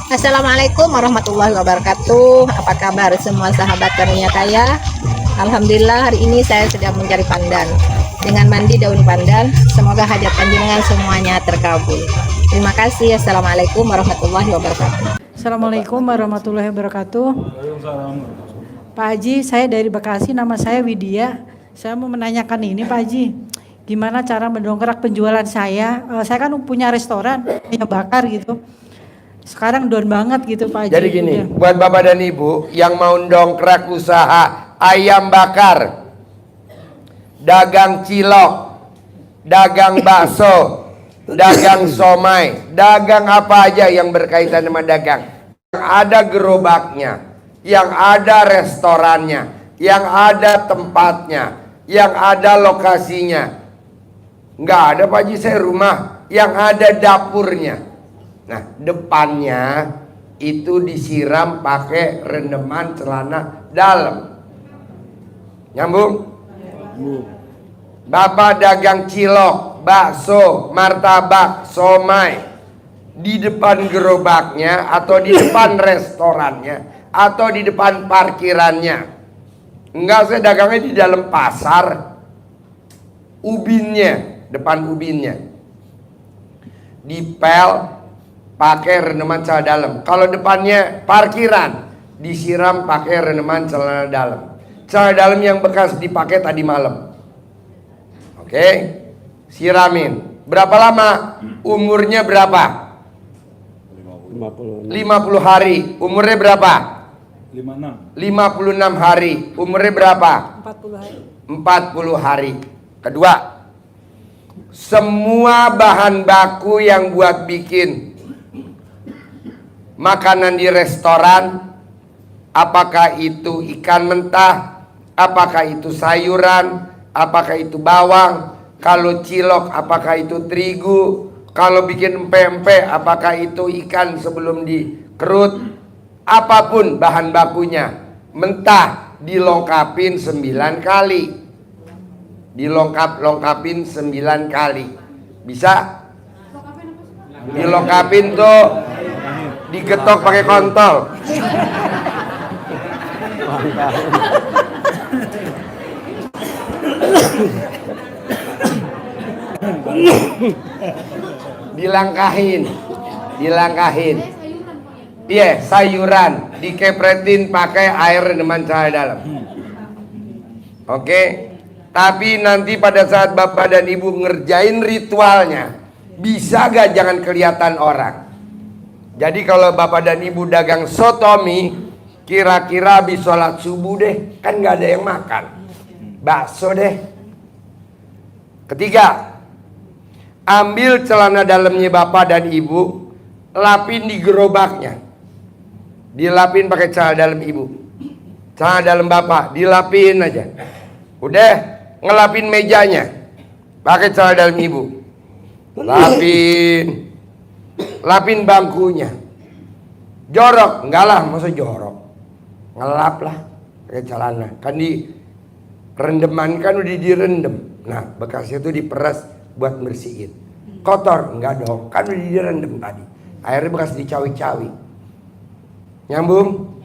Assalamualaikum warahmatullahi wabarakatuh. Apa kabar semua sahabat karunia kaya? Alhamdulillah hari ini saya sedang mencari pandan. Dengan mandi daun pandan, semoga hajat panjenengan semuanya terkabul. Terima kasih. Assalamualaikum warahmatullahi wabarakatuh. Assalamualaikum warahmatullahi wabarakatuh. Pak Haji, saya dari Bekasi, nama saya Widya. Saya mau menanyakan ini Pak Haji, gimana cara mendongkrak penjualan saya? Saya kan punya restoran, punya bakar gitu. Sekarang down banget gitu Pak Haji. Jadi gini, buat Bapak dan Ibu yang mau dongkrak usaha ayam bakar, dagang cilok, dagang bakso, dagang somai, dagang apa aja yang berkaitan dengan dagang. Yang ada gerobaknya, yang ada restorannya, yang ada tempatnya, yang ada lokasinya. Nggak ada Pak Haji, saya rumah yang ada dapurnya. Nah, depannya itu disiram pakai rendeman celana dalam. Nyambung? Bapak dagang cilok, bakso, martabak, somai di depan gerobaknya atau di depan restorannya atau di depan parkirannya. Enggak, saya dagangnya di dalam pasar. Ubinnya, depan ubinnya. Dipel pakai rendeman celana dalam. Kalau depannya parkiran, disiram pakai rendeman celana dalam. Celana dalam yang bekas dipakai tadi malam. Oke, siramin. Berapa lama? Umurnya berapa? 50 hari. Umurnya berapa? 56 hari. Umurnya berapa? 40 hari. 40 hari. Kedua, semua bahan baku yang buat bikin makanan di restoran, apakah itu ikan mentah, apakah itu sayuran, apakah itu bawang, kalau cilok apakah itu terigu, kalau bikin empe-empe apakah itu ikan sebelum dikerut, apapun bahan bakunya, mentah dilengkapin 9 kali. Dilengkapin 9 kali. Bisa? Dilengkapin tuh digetok pakai kontol. Dilangkahin. Iya, sayuran dikepretin pakai air rendeman celana dalam. Oke. Tapi nanti pada saat Bapak dan Ibu ngerjain ritualnya, bisa gak jangan kelihatan orang. Jadi kalau Bapak dan Ibu dagang sotomi, kira-kira habis sholat subuh deh, kan gak ada yang makan. Bakso deh. Ketiga, ambil celana dalamnya Bapak dan Ibu, lapin di gerobaknya. Dilapin pakai celana dalam Ibu. Celana dalam Bapak, dilapin aja. Udah, ngelapin mejanya pakai celana dalam Ibu. Lapin bangkunya. Jorok, enggak lah, masa jorok. Ngelap lah pakai celana. Kan di rendeman kan udah direndam. Nah, bekasnya tuh diperas buat bersihin. Kotor, enggak dong, kan udah direndam tadi. Airnya bekas dicawi-cawi. Nyambung?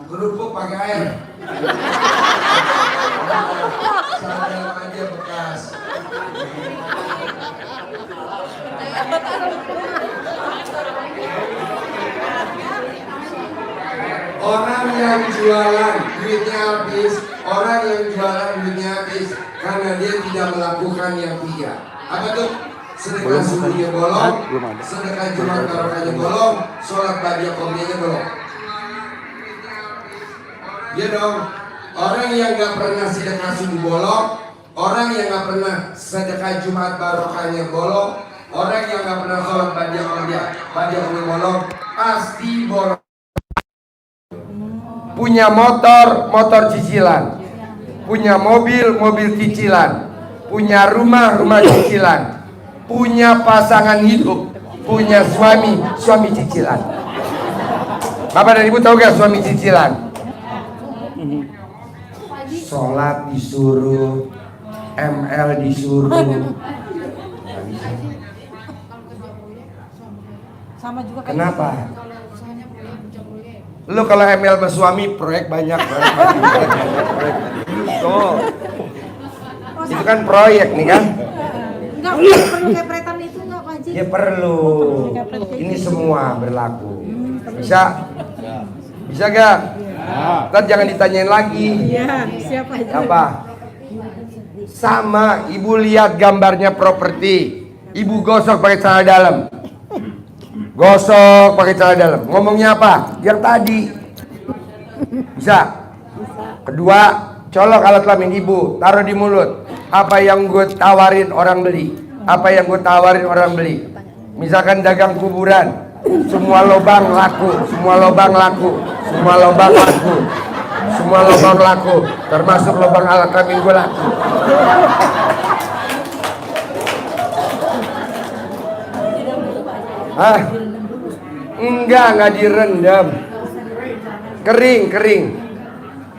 Kerupuk pakai air. Sandal aja bekas. Orang yang jualan duitnya habis, orang yang jualan duitnya habis karena dia tidak melakukan yang tiga. Apa tuh? Sedekah subuhnya bolong, sedekah Jumat barokahnya bolong, sholat ba'da qobliyahnya bolong. Ya dong. Orang yang nggak pernah sedekah subuh bolong, orang yang nggak pernah sedekah Jumat barokahnya bolong, orang yang nggak pernah sholat ba'da qobliyah bolong, pasti bolong. Punya motor cicilan, punya mobil cicilan, punya rumah cicilan, punya pasangan hidup, punya suami cicilan. Bapak dan Ibu tahu gak suami cicilan? Sholat disuruh, ML disuruh. Sama juga kayak Kenapa? Lu kalau ML sama suami proyek banyak. Tuh. Itu kan proyek nih kan? Enggak perlu kepretan itu enggak Pak Haji? Ya perlu. Ini semua berlaku. Bisa? Bisa gak? Ntar jangan ditanyain lagi. Iya, siapa aja. Apa? Sama, ibu lihat gambarnya properti. Ibu gosok pakai celana dalam. Gosok pakai celana dalam. Ngomongnya apa? Yang tadi. Bisa? Kedua, colok alat kelamin ibu, taruh di mulut. Apa yang gue tawarin orang beli? Apa yang gue tawarin orang beli? Misalkan dagang kuburan, semua lubang laku, semua lubang laku, semua lubang laku, semua lubang laku, termasuk lubang alat kelamin gue laku. Hah? Enggak direndam. Kering.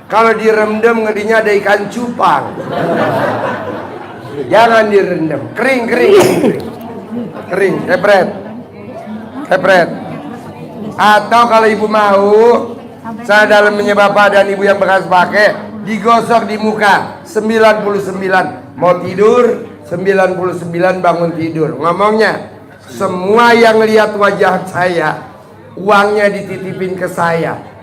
Kalau direndam ngedinya ada ikan cupang. Jangan direndam. Kering. Kering, kepret. Atau kalau ibu mau, saya dalamnya bapak dan ibu yang bekas pakai, digosok di muka. 99 mau tidur, 99 bangun tidur. Ngomongnya, semua yang lihat wajah saya, uangnya dititipin ke saya.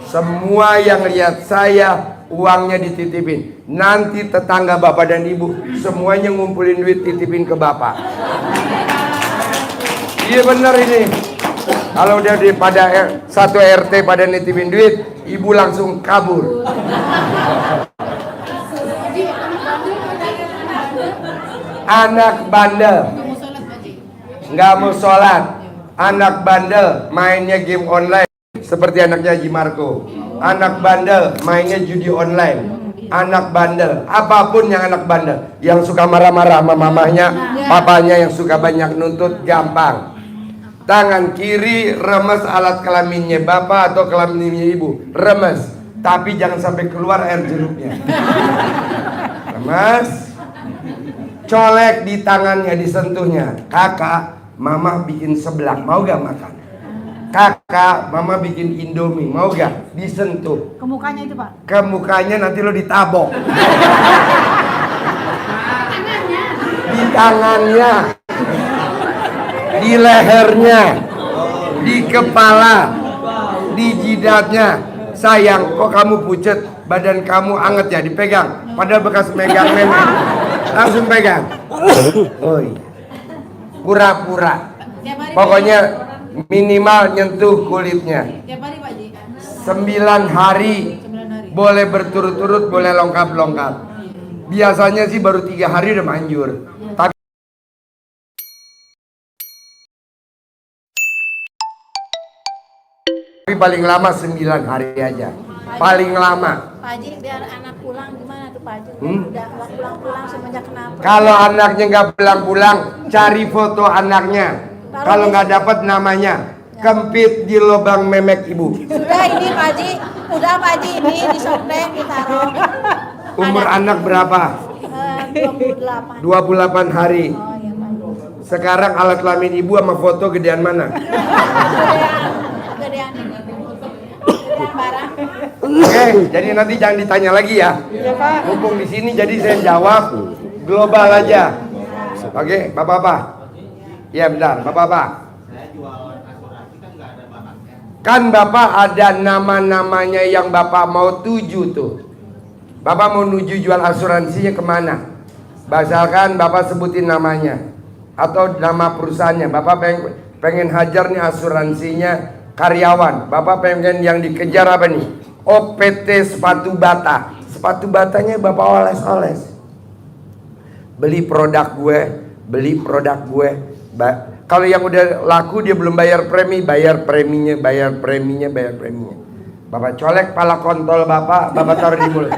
Semua yang lihat saya, uangnya dititipin. Nanti tetangga bapak dan ibu semuanya ngumpulin duit titipin ke bapak. Iya bener ini. Kalau udah pada satu RT pada nitipin duit, ibu langsung kabur. Anak bandel nggak mau sholat, anak bandel mainnya game online seperti anaknya Haji Marco, anak bandel mainnya judi online, anak bandel apapun yang anak bandel, yang suka marah-marah sama mamahnya, papanya yang suka banyak nuntut, gampang. Tangan kiri remes alat kelaminnya bapak atau kelaminnya ibu, remes, tapi jangan sampai keluar air jeruknya. Remes, colek di tangannya, disentuhnya. Kakak, mama bikin seblak, mau gak makan? Kakak, mama bikin indomie, mau gak? Disentuh. Ke mukanya itu Pak? Ke mukanya nanti lo ditabok. Di tangannya, di lehernya, di kepala, di jidatnya. Sayang, kok kamu pucet? Badan kamu anget ya, dipegang. Padahal bekas megang nenek. Langsung pegang. Oh iya. Pura-pura. Pokoknya minimal nyentuh kulitnya. 9 hari. Boleh berturut-turut, boleh lengkap-lengkap. Biasanya sih baru 3 hari udah manjur. Tapi paling lama 9 hari aja. Paling lama. Pak Haji biar anak pulang gimana tuh Pak Haji? Udah nggak pulang-pulang semenjak kenapa? Kalau anaknya nggak pulang-pulang, cari foto anaknya. Kalau nggak dapat namanya, kempit di lubang memek ibu. Sudah ini Pak Haji, udah Pak Haji ini disondek ditaruh. Umur anak berapa? 28. 28 hari. Oh iya Pak Haji. Sekarang alat kelamin ibu sama foto gedean mana? Gedean pemberian ini. Pemberian barang. Oke, jadi nanti jangan ditanya lagi ya. Iya Pak. Mumpung di sini jadi saya jawab global aja. Oke, Bapak-bapak. Ya bentar, Bapak-bapak. Kan Bapak ada nama-namanya yang Bapak mau tuju tuh. Bapak mau nuju jual asuransinya kemana? Misalkan Bapak sebutin namanya atau nama perusahaannya. Bapak pengen hajar nih asuransinya karyawan. Bapak pengen yang dikejar apa nih? OPT sepatu bata. Sepatu batanya Bapak oles-oles. Beli produk gue, beli produk gue. Kalau yang udah laku dia belum bayar premi, bayar preminya. Bapak colek pala kontol Bapak taruh di mulut.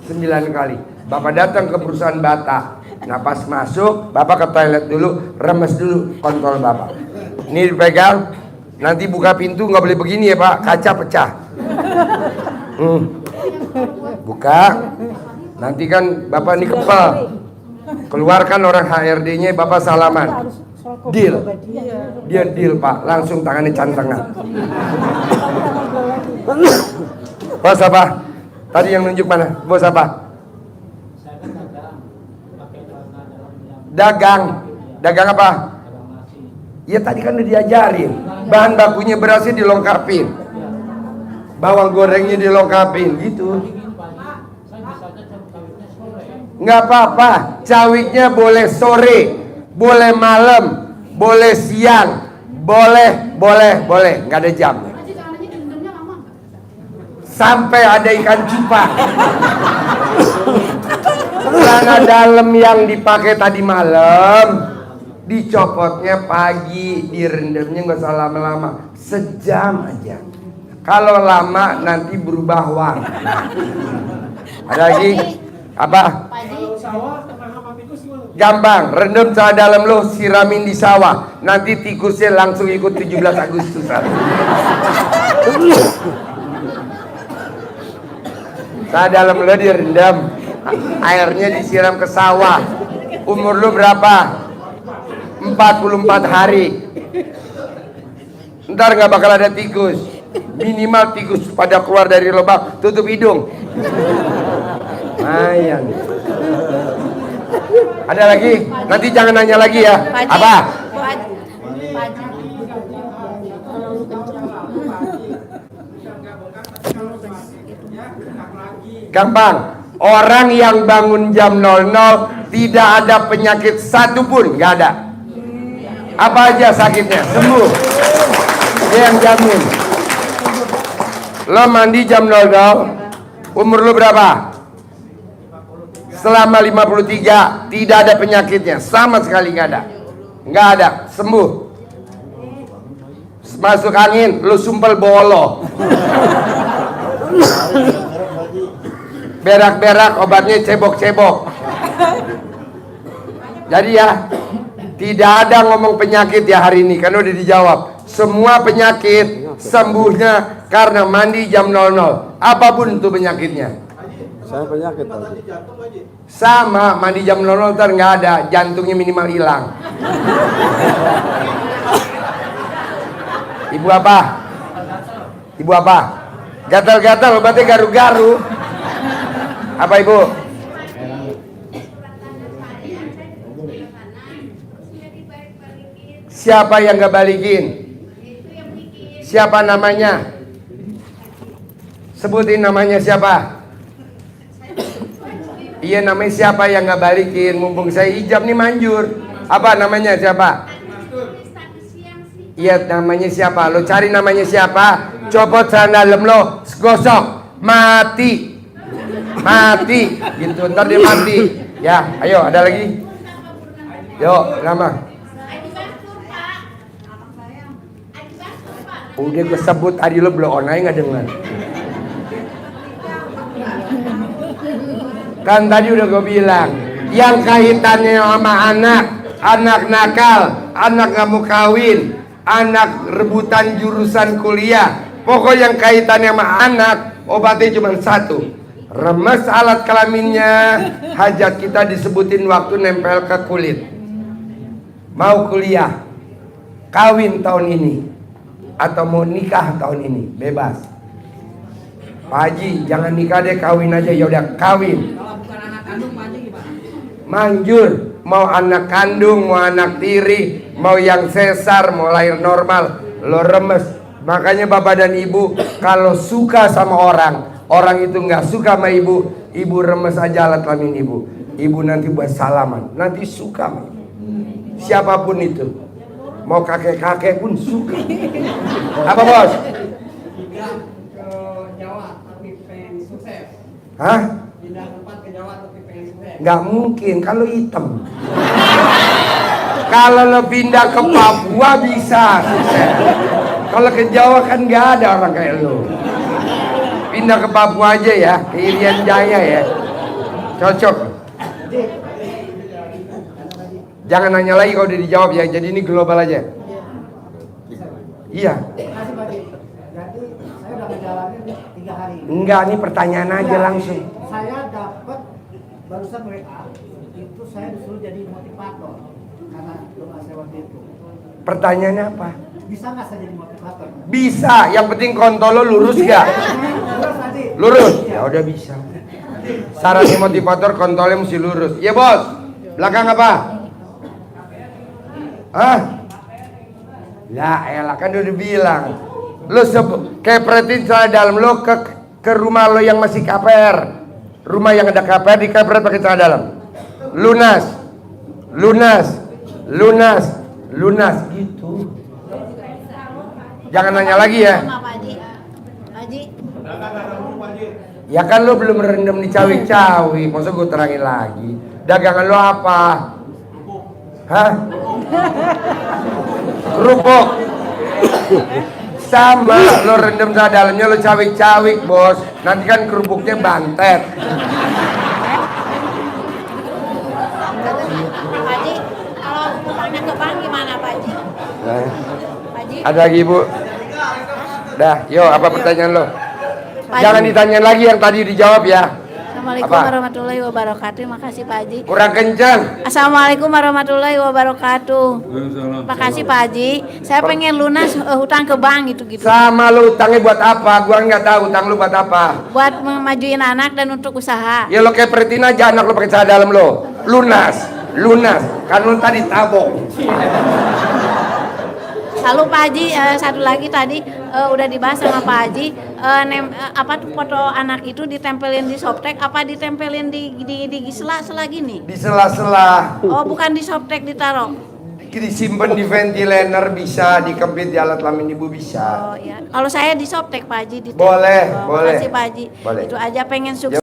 9 kali. Bapak datang ke perusahaan bata. Nah pas masuk, Bapak ke toilet dulu, remes dulu kontol Bapak. Ini dipegang, nanti buka pintu nggak boleh begini ya Pak, kaca pecah. Buka, nanti kan Bapak ini kepal. Keluarkan orang HRD-nya, Bapak salaman. Deal. Dia deal Pak, langsung tangannya cantengan. Bos apa? Tadi yang nunjuk mana? Bos apa? Dagang apa? Ya tadi kan udah diajarin. Bahan bakunya berasnya dilengkapin, bawang gorengnya dilengkapin gitu. Nggak apa-apa, cawiknya boleh sore, boleh malam, boleh siang, boleh, nggak ada jam. Sampai ada ikan cupang. Celana dalam yang dipakai tadi malam, dicopotnya pagi, direndamnya nggak usah lama-lama, sejam aja. Kalau lama nanti berubah warna. Ada lagi? Apa? Gampang, rendam celana dalam lo, siramin di sawah. Nanti tikusnya langsung ikut 17 Agustusan. Celana dalam lo direndam, airnya disiram ke sawah. Umur lo berapa? 44 hari. Ntar gak bakal ada tikus. Minimal tikus pada keluar dari lubang, tutup hidung. Ayang. Ada lagi? Nanti jangan nanya lagi ya. Apa? Gampang. Orang yang bangun jam 00 tidak ada penyakit satupun, nggak ada. Apa aja sakitnya sembuh. Dia yang jamin. Lo mandi jam 00, umur lo berapa? Selama 53 tidak ada penyakitnya, sama sekali nggak ada, sembuh. Masuk angin, lo sumpel bolo. Berak-berak, obatnya cebok-cebok. Jadi ya, tidak ada ngomong penyakit ya hari ini, karena udah dijawab. Semua penyakit sembuhnya karena mandi jam 00. Apapun itu penyakitnya. Saya penyakit tadi. Sama, mandi jam 00 ntar nggak ada, jantungnya minimal hilang. Ibu apa? Ibu apa? Gatal-gatal, obatnya garu-garu. Apa Ibu? Siapa yang gak balikin? Siapa namanya? Sebutin namanya siapa? Iya namanya siapa yang gak balikin? Mumpung saya ijab nih manjur. Apa namanya siapa? Iya namanya siapa? Lo cari namanya siapa? Copot celana dalam lo, gosok, mati gitu, ntar dia mati ya. Ayo ada lagi, yuk nama. Udah gue sebut tadi lo belum online nggak dengar kan? Tadi udah gue bilang yang kaitannya sama anak nakal, anak nggak mau kawin, anak rebutan jurusan kuliah, pokok yang kaitannya sama anak obatnya cuma satu. Remes alat kelaminnya, hajat kita disebutin waktu nempel ke kulit. Mau kuliah, kawin tahun ini, atau mau nikah tahun ini? Bebas. Pak Haji, jangan nikah deh, kawin aja. Ya udah, kawin. Kalau bukan anak kandung Pak Haji gimana? Manjur, mau anak kandung, mau anak tiri, mau yang sesar, mau lahir normal, lo remes. Makanya bapak dan ibu kalau suka sama orang, orang itu nggak suka sama ibu, ibu remes aja alat kelamin ibu. Ibu nanti buat salaman, nanti suka sama ibu. Siapapun itu, mau kakek-kakek pun suka. Apa bos? Pindah ke Jawa tapi pengen sukses. Hah? Pindah tempat ke Jawa tapi pengen sukses. Nggak mungkin kalau hitam. Kalau lo pindah ke Papua bisa sukses. Kalau ke Jawa kan nggak ada orang kayak lo. Pindah ke Papua aja ya, ke Irian Jaya ya. Cocok. Jangan nanya lagi kalau udah dijawab ya. Jadi ini global aja. Iya. Makasih Pak Haji. Jadi saya udah ngejalanin 3 hari. Enggak, ini pertanyaan aja langsung. Saya dapat barusan WA itu saya disuruh jadi motivator karena doa saya waktu itu. Pertanyaannya apa? Bisa nggak saya jadi motivator? Bisa, yang penting kontol lo lurus gak? Terus Haji. Lurus? Ya udah bisa. Syaratnya motivator kontolnya mesti lurus. Iya bos. Belakang apa? Hah? Ya elah kan udah bilang. Lo kepretin celana dalam lo ke rumah lo yang masih KPR. Rumah yang ada KPR di KPR pakai celana dalam. Lunas. Lunas. Lunas. Lunas gitu. Jangan nanya lagi ya. Sama Pak Haji. Pak Haji. Ya kan lo belum rendam di cawi-cawi. Masa gue terangin lagi. Dagangan lo apa? Hah? Kerupuk. Sama lo rendam ke dalamnya lo cawik-cawik bos. Nanti kan kerupuknya bantet. Pak Haji, kalau utangnya ke bank gimana Pak Haji? Nah, Pak Haji. ada lagi ibu. Dah, yo apa pertanyaan lo? Pak Haji. Jangan ditanyain lagi yang tadi dijawab ya. Assalamualaikum Apa? warahmatullahi wabarakatuh. Makasih Pak Haji. Kurang kencang. Assalamualaikum warahmatullahi wabarakatuh. Makasih Pak Haji. Saya pengen lunas hutang ke bank gitu. Sama lo utangnya buat apa? Gua nggak tahu utang lo buat apa. Buat memajuin anak dan untuk usaha. Ya lo kepretin aja anak lo pakai celana dalam lo. Lunas, lunas. Kan lo tadi tabok. Lalu Pak Haji satu lagi tadi udah dibahas sama Pak Haji apa tuh foto anak itu ditempelin di softtek apa ditempelin di sela-sela gini? Di sela-sela. Oh bukan di softtek ditaruh. Disimpan di ventilator bisa, dikebit di alat kelamin ibu bisa. Oh iya. Kalau saya di softtek Pak Haji. Boleh, boleh. Makasih Pak Haji. Boleh. Itu aja pengen sukses